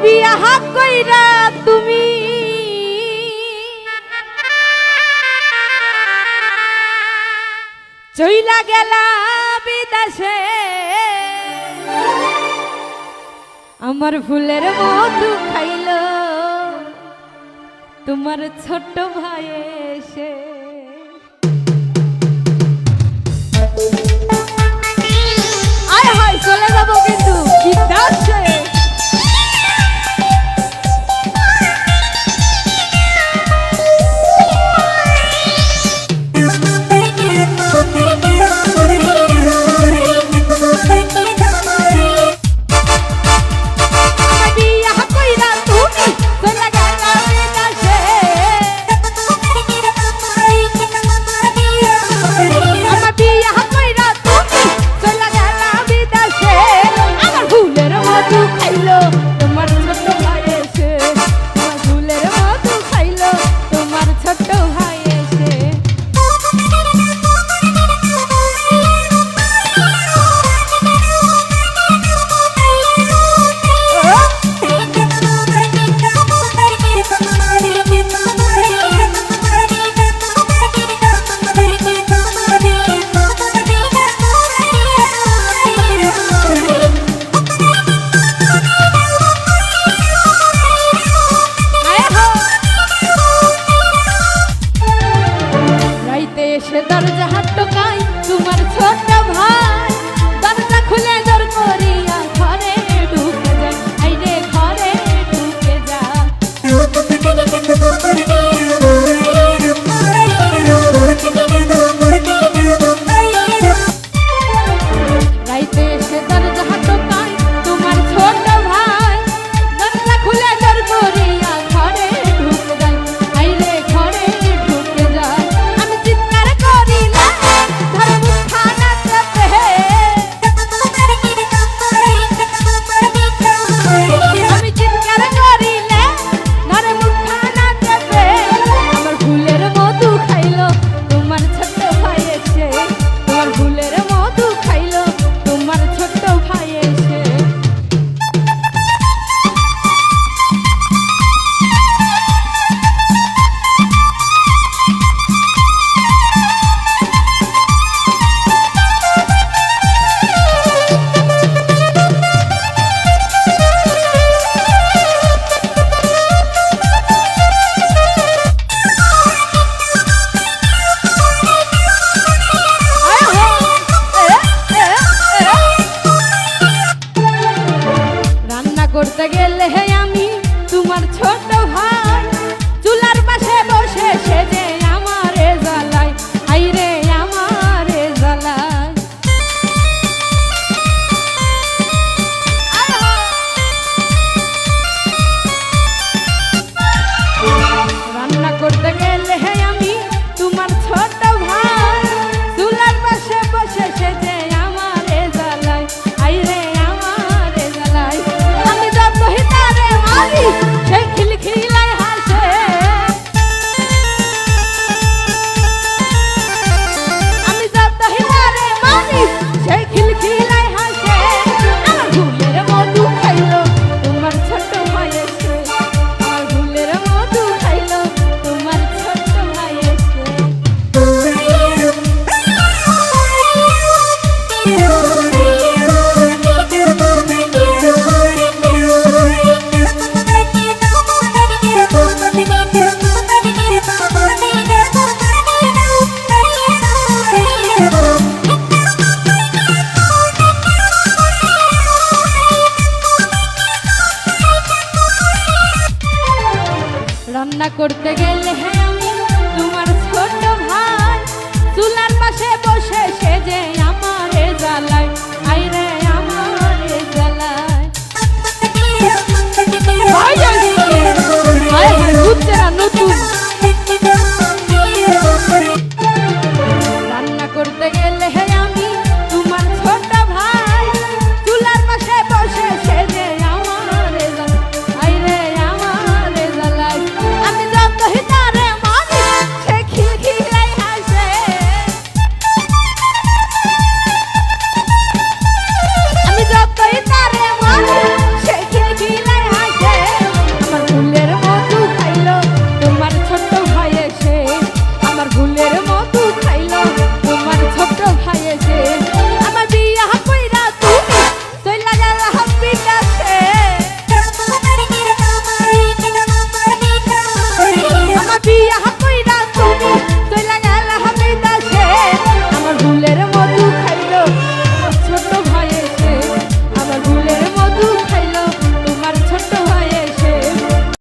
বিয়া কইরা তুমি চইলা গেলা বিদেশে, আমার ফুলের মধু খাইল তোমার ছোট ভাই এসে। আয় হায় চলে যাবো কিন্তু বিদেশে। দরজা হাটকাই তোমার ছোট ভাই, দরজা খুলে জোর করিয়া ঘরে ঢুকে যায়। আইরে ঘরে ঢুকে যা, রাইতে এসে দরজা হাটকাই তোমার ছোট ভাই, দরজা খুলে জোর করিয়া ঘরে ঢুকে যায়। আইরে ঘরে ঢুকে যায়। করতে গেলে আমি তোমার ছোট ভাই, চুলার পাশে বসে সেজে আমারে জ্বালাই। হাইরে আমারে জ্বালাই। রান্না করতে গেলে আমি তোমার ছোট ভাই, চুলার পাশে বসে সেজে আমারে জ্বালাই। হাইরে আমারে জ্বালাই। সেই খিলখিলাই হাসে, আমি যত হিলারে মানি সেই খিলখিলাই হাসে। আমার ফুলের মধু খাইলো তোমার ছোট ভাই এসে, আমার ফুলের মধু খাইলো তোমার ছোট ভাই এসে। রান্না করতে গেলে